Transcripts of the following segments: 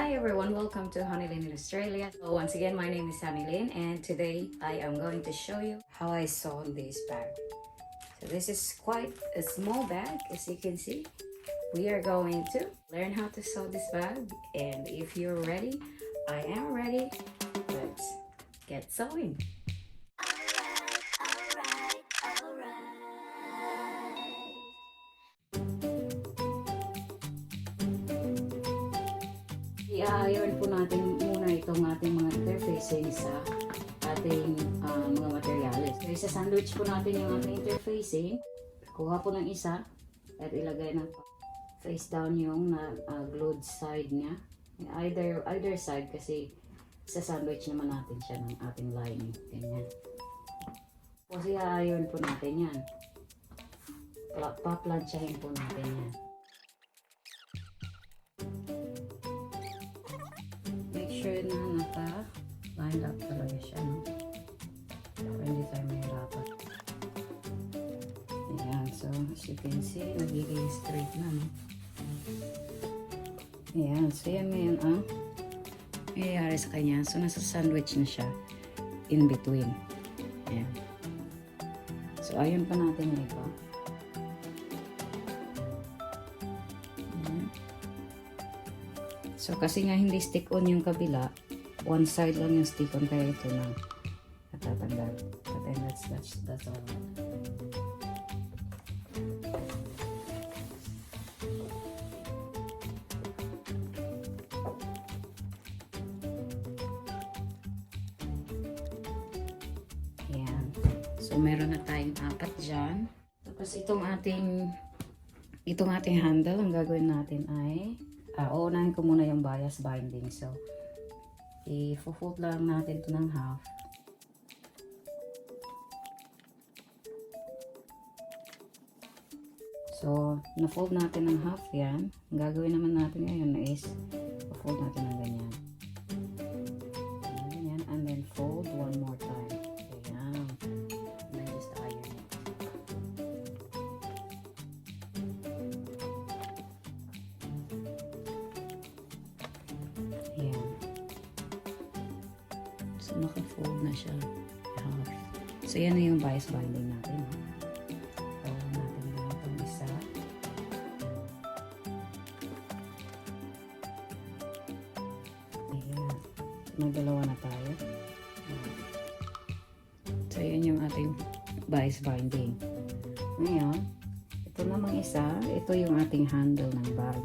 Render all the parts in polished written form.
Hi everyone, welcome to Honeylin in Australia. So once again, my name is Honeylin and today I am going to show you how I sew this bag. So this is quite a small bag, as you can see. We are going to learn how to sew this bag, and if you're ready, I am ready. Let's get sewing. I-iron po natin muna itong ating mga interfacing sa ating mga materials. So, isa-sandwich po natin yung ating interfacing. Kuha po ng isa at ilagay ng face down yung glued side niya. Either side kasi isa-sandwich naman natin siya ng ating lining. Ganyan. Kasi i-iron po natin yan. Pa-planchahin po natin yan. Make sure na naka-line up talaga siya, no? Para hindi tayo mahirapan. Ayan, so as you can see, nagiging straight na, no? Ayan, so yan ngayon ang nangyayari sa kanya. So nasa sandwich na siya in between. Ayan. So ayun pa natin yung iba. So kasi nga hindi stick on yung kabila, one side lang yung stick on, kaya ito na natatanggal. But then that's all. Ayan. So meron na tayong 4 dyan. Tapos itong ating handle, ang gagawin natin ay uunahin ko muna yung bias binding. So, i-fold lang natin ito ng half. So, na-fold natin ng half yan. Ang gagawin naman natin ngayon is, fold natin ng ganyan. Ganyan. And then fold one more time. Ayan. And then just iron it. Ayan. So, naka-fold na siya. Half. So, yan na yung bias binding natin. Fold natin din itong isa. Ayan. May dalawa na tayo. So, yan yung ating bias binding. Ngayon, ito namang isa, ito yung ating handle ng bag.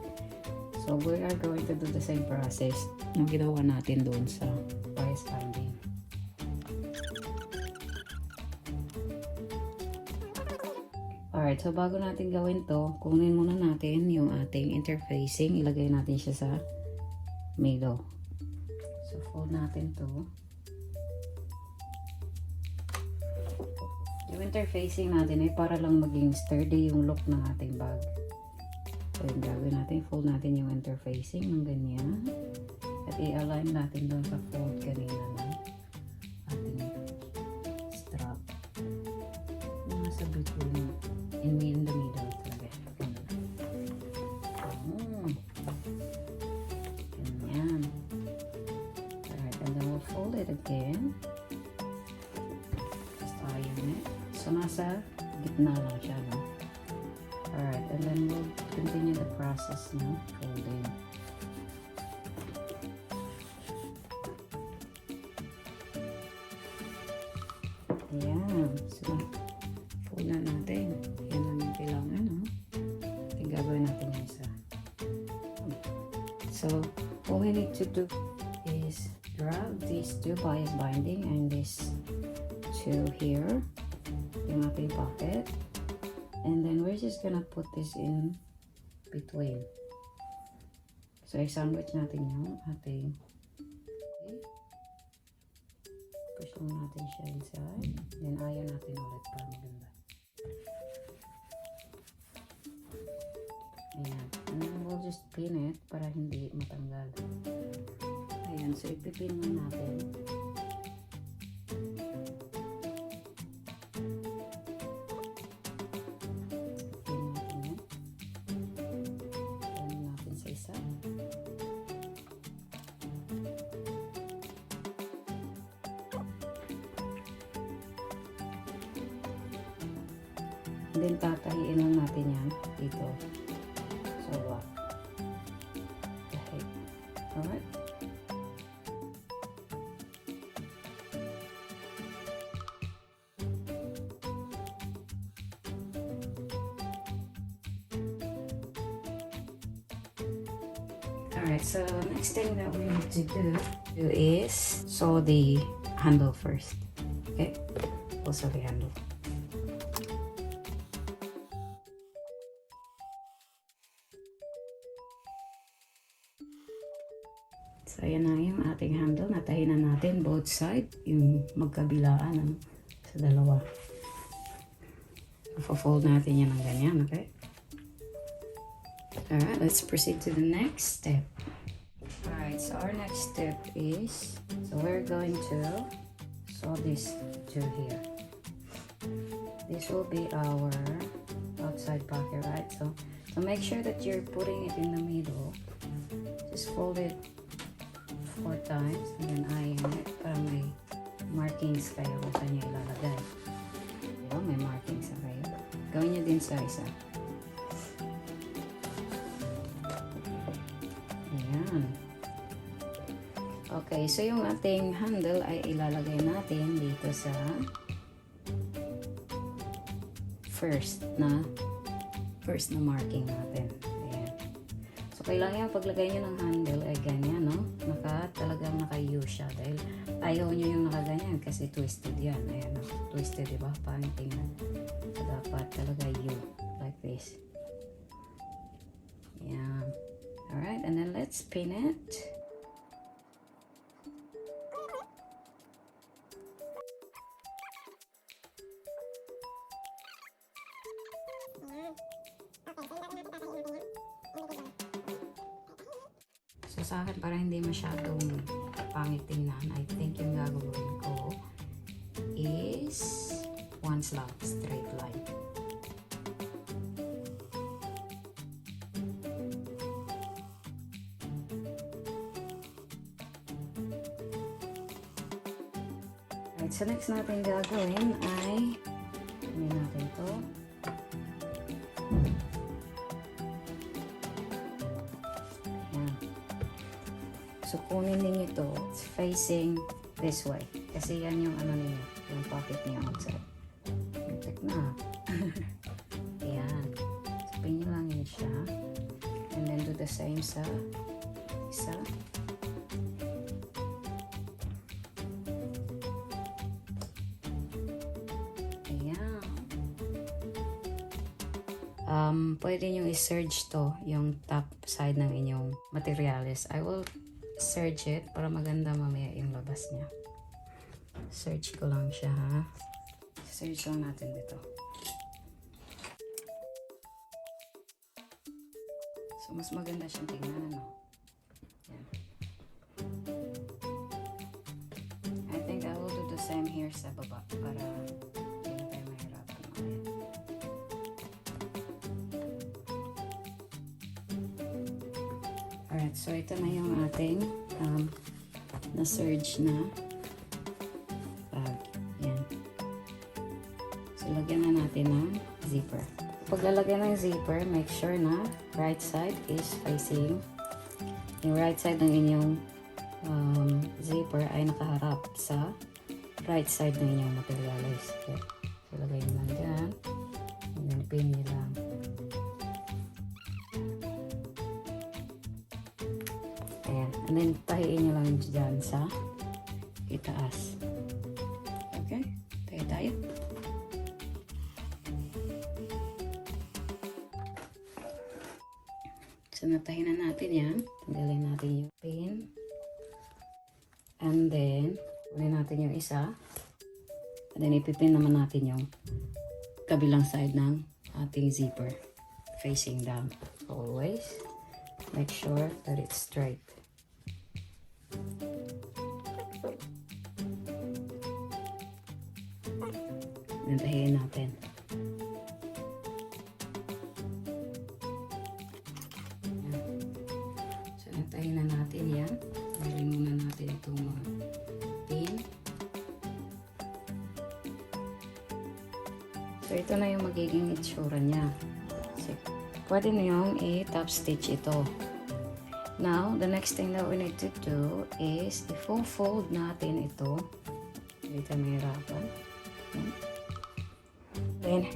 So, we are going to do the same process na ginawa natin doon sa bias binding. Alright, so bago natin gawin to, kunin muna natin yung ating interfacing. Ilagay natin siya sa middle. So, fold natin to. Yung interfacing natin ay para lang maging sturdy yung look ng ating bag. So, yung gagawin natin, fold natin yung interfacing ng ganyan. At i-align natin doon sa fold kanina ng ating strap. Nasa between, in the middle talaga. Ganyan. Alright, and then we'll fold it again. Just iron it. So, nasa gitna lang siya, no? Alright, and then we'll continue the process ng folding. Ayan. So, fold na natin. Yan lang yung kailangan, no? Yung gagawin natin yung isa. So, all we need to do is grab these two bias binding and this two here. Yung ating pocket. And then we're just gonna put this in between. So, i-sandwich natin yung ating, okay. Push lang natin siya inside. Then, iron natin ulit para maganda. Ayan. And then, we'll just pin it para hindi matanggal. Ayan. So, ipipin lang natin. then tatahiin lang natin yan dito. So, tahi. Alright. Alright, so next thing that we need to do is sew the handle first. Okay, we'll sew the handle. So ayan na yung ating handle. Natahin na natin both side, yung magkabilaan sa dalawa. Fold natin yan ng ganyan, okay? Alright, let's proceed to the next step. Alright, so our next step is, so we're going to sew this to here. This will be our outside pocket, right? So make sure that you're putting it in the middle. Just fold it 4 times and then iron it para may markings kayo kung saan nyo ilalagay. Diba? May markings na kayo. Gawin nyo din sa isa. Ayan. Okay, so yung ating handle ay ilalagay natin dito sa first na marking natin. Ayan. So kailangan yung paglagay nyo ng handle ay ganyan, no? Talagang naka-U siya dahil ayaw nyo yung nakaganyan kasi twisted yan. Ayan, no? Twisted, diba? Pangit tingnan. So dapat talaga U like this. Ayan. Alright, and then let's pin it. So sa akin, para hindi masyadong pangit tingnan, I think yung gagawin ko is one lang, straight line. Right, so next natin gagawin ay hindi natin to. So, kunin ninyo ito, it's facing this way. Kasi yan yung ano ninyo, yung pocket niya outside. Check na. Ayan. So, pin nyo lang yun siya. And then do the same sa isa. Ayan. Pwede nyo i-serge to, yung top side ng inyong materials. I will serge it para maganda mamaya yung labas niya. Serge ko lang siya, ha? Serge lang natin dito. So, mas maganda siyang tingnan, ano? Yan. I think I will do the same here sa baba para hindi tayo mahirapan mamaya. Alright, so ito na yung ating na-serge na bag. Yan. So, lagyan na natin ng zipper. Pag lalagyan ng zipper, make sure na right side is facing, yung right side ng inyong zipper ay nakaharap sa right side ng inyong materials. Okay. So, lagay nyo lang dyan. And then, pin nyo lang. Ayan. And then, tahiin nyo lang dyan sa itaas. Okay? Tayo. So, natahin na natin yan. Tanggalin natin yung pin. And then, kunin natin yung isa. And then, ipipin naman natin yung kabilang side ng ating zipper. Facing down. Always. Make sure that it's straight. Then, tahiin natin. So, natahin na natin yan. Tanggalin muna natin itong mga pin. So, ito na yung magiging itsura niya. So, pwede na yung i-top stitch ito. Now, the next thing that we need to do is i-fold natin ito. Hindi tayo mahirapan. Then,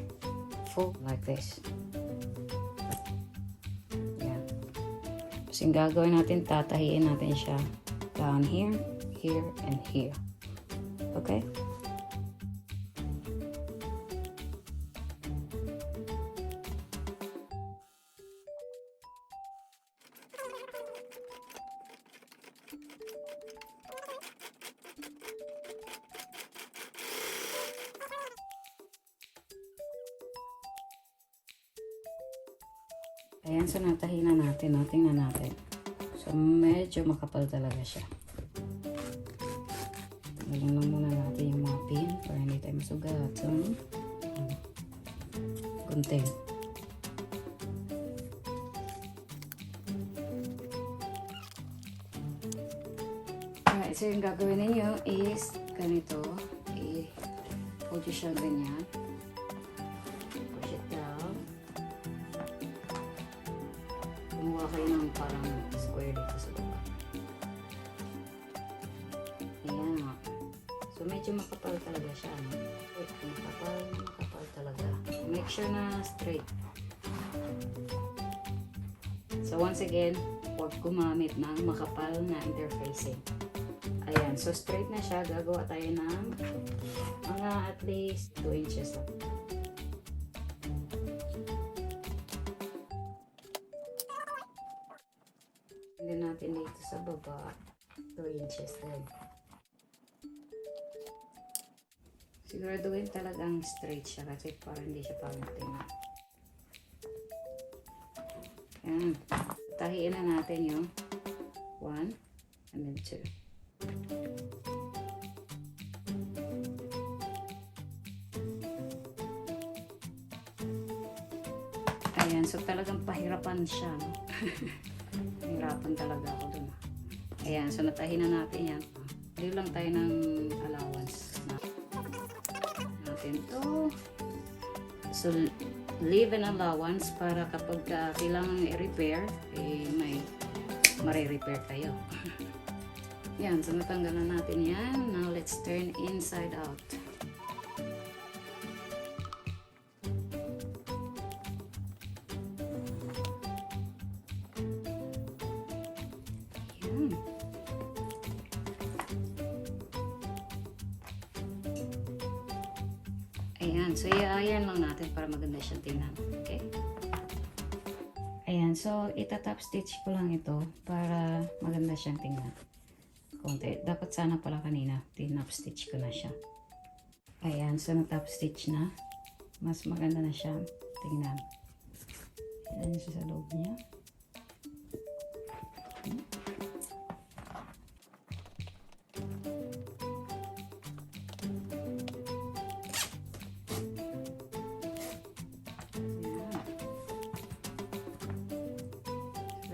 fold like this. Yan. Tapos yung gagawin natin, tatahiin natin siya down here, here, and here. Okay? Ayan, so natahi na natin. Tingnan natin. So, medyo makapal talaga siya. Tanggalin lang muna natin yung mga pin para hindi tayo masugat. So, gunting. Alright, so yung gagawin ninyo is ganito. I-hold siya ganyan. Push it down. Kumuha kayo ng parang square dito sa baba. Ayan. So, medyo makapal talaga siya. No? Makapal talaga. Make sure na straight. So, once again, huwag gumamit ng makapal na interfacing. Ayan. So, straight na siya. Gagawa tayo ng mga at least 2 inches lang. Hindi natin dito sa baba 2 inches din. Siguraduhin talagang straight siya kasi para hindi siya pangit. Ayan. Tahiin na natin yung 1 and then 2. Ayan. So talagang pahirapan siya. No? Hirapan talaga ako dun. Ayan, so natahin na natin yan. Leave lang tayo ng allowance natin to. So, leave an allowance para kapag kailangan i-repair, may mare-repair kayo. Yan, so natanggal na natin yan. Now, let's turn inside out. Ayan, so i-iron lang natin para maganda siyang tingnan. Okay? Ayan, so itatop stitch ko lang ito para maganda siyang tingnan. Konti. Dapat sana pala kanina, tinop stitch ko na siya. Ayan, so na-top stitch na. Mas maganda na siya tingnan. Ayan siya sa loob niya.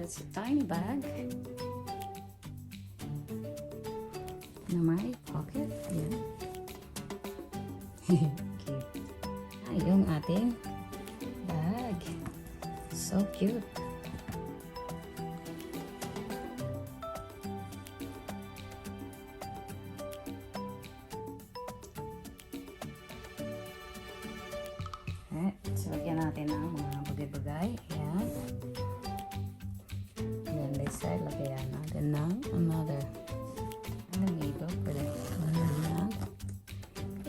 That's a tiny bag na may pocket. Ayan. Cute. Yung ating bag. So cute. Alright. So, lagyan natin ng mga bagay-bagay. Ayan. Then this side, lagyan natin ng another. Ang ito, pwede.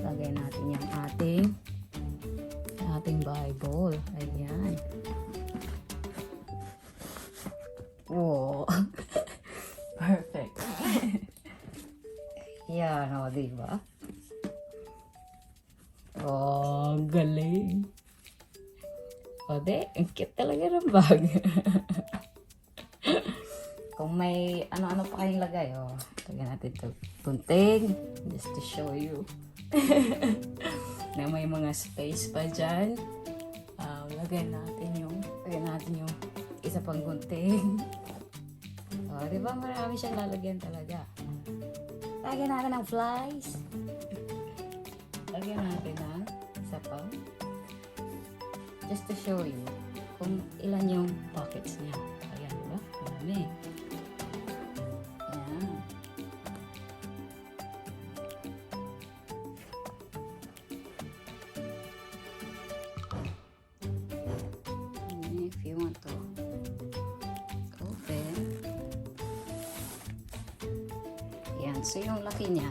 Lagay natin yung ating Bible. Ayan. Wow. Perfect. Yan, o, diba? Oh, galing. O, ang cute talaga ng bag. Kung may ano-ano pa kayong lagay, oh, lagyan natin ito. Punting, just to show you. Na may mga space pa dyan. Lagyan natin yung isa pang gunting. Oh, di ba marami siyang lalagyan talaga. Lagyan natin ng flies. Lagyan natin ng isa pang just to show you kung ilan yung pockets niya. Ayan, diba? Marami. Ayan. And if you want to open, ayan. So yung laki niya,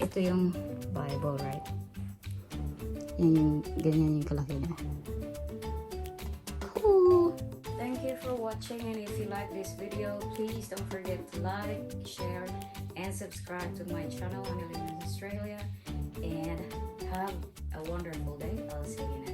ito yung Bible, right? Yan yung, ganyan yung kalaki niya. Cool! Thank you for watching, and if you like this video, please don't forget to like, share, and subscribe to my channel. I live in Australia, and have a wonderful day. I'll see you next time.